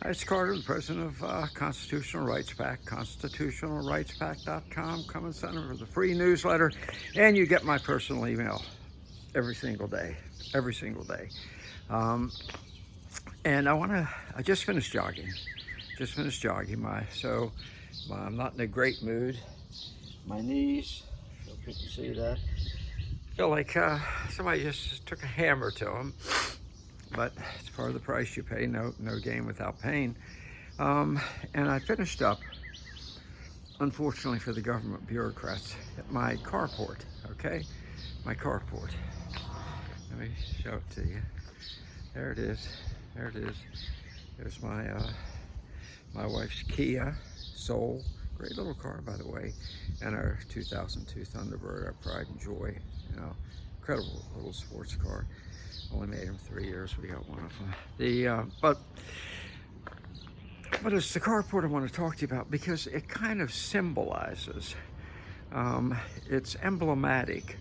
It's Carter, the president of Constitutional Rights Pack, constitutionalrightspack.com. Come and sign up for the free newsletter, and you get my personal email every single day. And I just finished jogging. So I'm not in a great mood. My knees, I hope you can see that. I feel like somebody just took a hammer to them. But it's part of the price you pay, no gain without pain. And I finished up, unfortunately for the government bureaucrats, at my carport, okay? My carport. Let me show it to you. There it is. There's my wife's Kia Soul. Great little car, by the way. And our 2002 Thunderbird, our pride and joy. Incredible little sports car. Only made them 3 years. We got one of them. But it's the carport I want to talk to you about because it kind of symbolizes, it's emblematic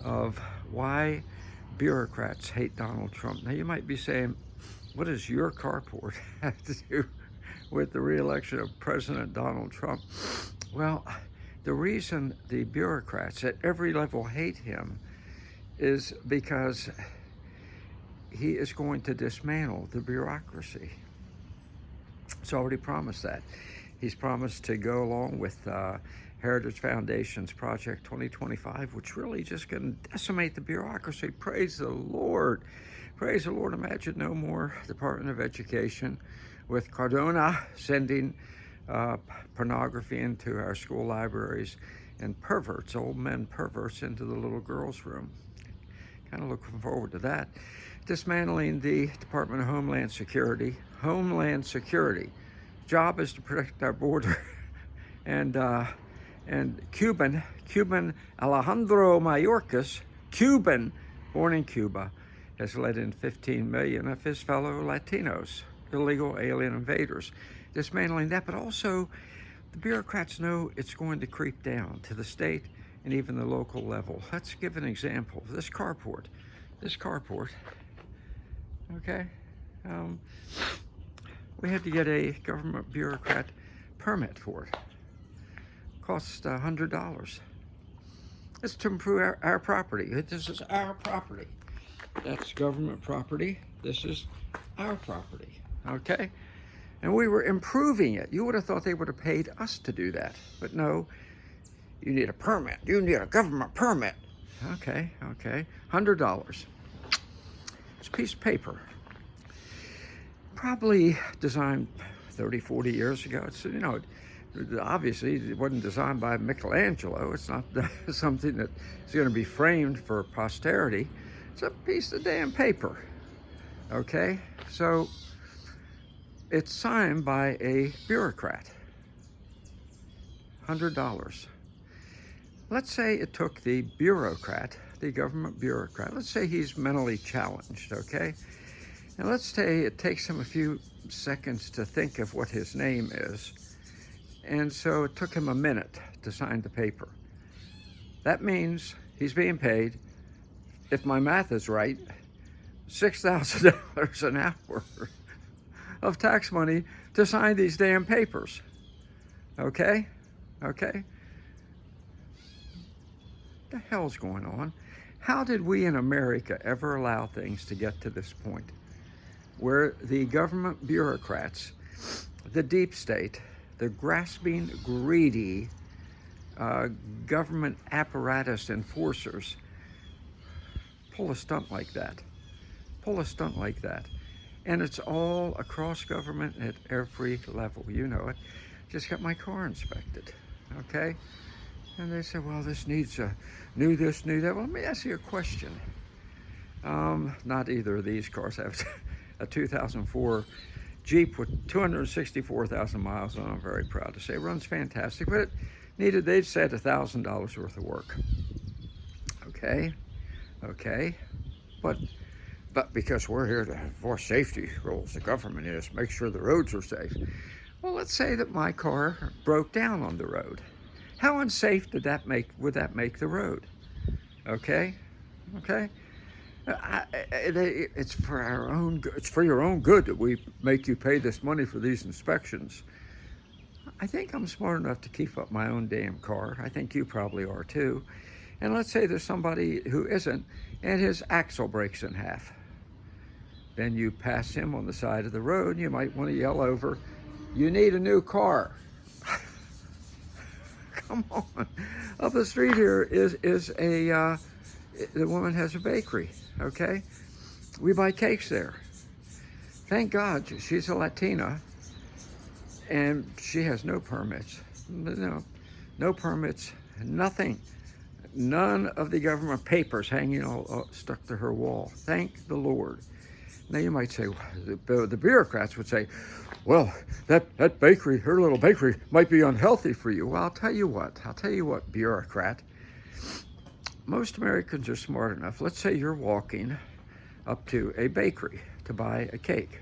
of why bureaucrats hate Donald Trump. Now you might be saying, what does your carport have to do with the re-election of President Donald Trump? Well, the reason the bureaucrats at every level hate him is because he is going to dismantle the bureaucracy. He's already promised that. He's promised to go along with Heritage Foundation's Project 2025, which really just going to decimate the bureaucracy. Praise the Lord. Praise the Lord. Imagine no more Department of Education with Cardona sending pornography into our school libraries and perverts, old men perverts, into the little girls' room. Kind of looking forward to that. Dismantling the Department of Homeland Security. Job is to protect our border. and Cuban Alejandro Mayorkas, Cuban, born in Cuba, has let in 15 million of his fellow Latinos, illegal alien invaders. Dismantling that, but also the bureaucrats know it's going to creep down to the state and even the local level. Let's give an example. This carport, okay? We had to get a government bureaucrat permit for it. Cost $100. It's to improve our property. This is our property. That's government property. This is our property, okay? And we were improving it. You would have thought they would have paid us to do that. But no, you need a permit. You need a government permit. Okay. $100. It's a piece of paper. Probably designed 30, 40 years ago. It's, obviously it wasn't designed by Michelangelo. It's not something that is going to be framed for posterity. It's a piece of damn paper. Okay? So it's signed by a bureaucrat. $100. Let's say it took the bureaucrat, the government bureaucrat, let's say he's mentally challenged, okay? And let's say it takes him a few seconds to think of what his name is. And so it took him a minute to sign the paper. That means he's being paid, if my math is right, $6,000 an hour of tax money to sign these damn papers. Okay? What the hell's going on? How did we in America ever allow things to get to this point where the government bureaucrats, the deep state, the grasping, greedy government apparatus enforcers pull a stunt like that? And it's all across government at every level. You know it. Just got my car inspected, okay? And they said, well, this needs a new this, new that. Well, let me ask you a question. Not either of these cars. I have a 2004 Jeep with 264,000 miles on it. I'm very proud to say. It runs fantastic, but it needed, they said, $1,000 worth of work. Okay. But because we're here to enforce safety rules, the government is, make sure the roads are safe. Well, let's say that my car broke down on the road. How unsafe would that make the road? Okay? It's for our own. It's for your own good that we make you pay this money for these inspections. I think I'm smart enough to keep up my own damn car. I think you probably are too. And let's say there's somebody who isn't, and his axle breaks in half. Then you pass him on the side of the road. You might want to yell over, "You need a new car." Come on. Up the street here is a the woman has a bakery. Okay, we buy cakes there. Thank God she's a Latina, and she has no permits. No permits. Nothing. None of the government papers hanging all stuck to her wall. Thank the Lord. Now you might say, the bureaucrats would say, well, that bakery, her little bakery, might be unhealthy for you. Well, I'll tell you what, bureaucrat. Most Americans are smart enough. Let's say you're walking up to a bakery to buy a cake,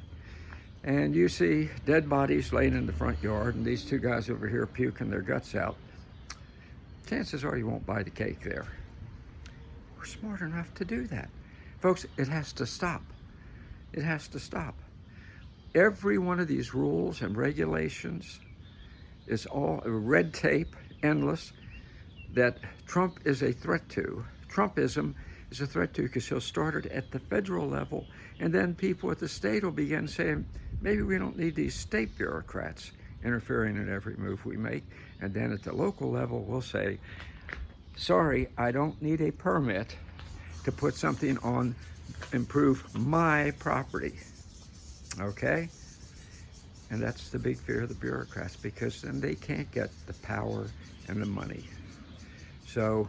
and you see dead bodies laying in the front yard, and these two guys over here puking their guts out. Chances are you won't buy the cake there. We're smart enough to do that. Folks, it has to stop. It has to stop. Every one of these rules and regulations is all red tape, endless, that Trump is a threat to. Trumpism is a threat to, because he'll start it at the federal level, and then people at the state will begin saying, maybe we don't need these state bureaucrats interfering in every move we make. And then at the local level, we'll say, sorry, I don't need a permit to put something on, improve my property. Okay? And that's the big fear of the bureaucrats, because then they can't get the power and the money. So,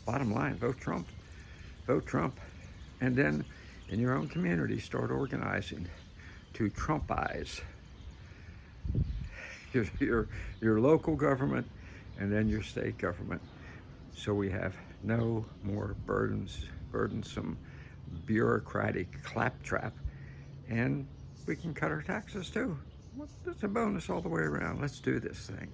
bottom line, vote Trump. Vote Trump. And then in your own community, start organizing to Trumpize your local government and then your state government, so we have no more burdensome bureaucratic claptrap, and we can cut our taxes too. It's a bonus all the way around. Let's do this thing.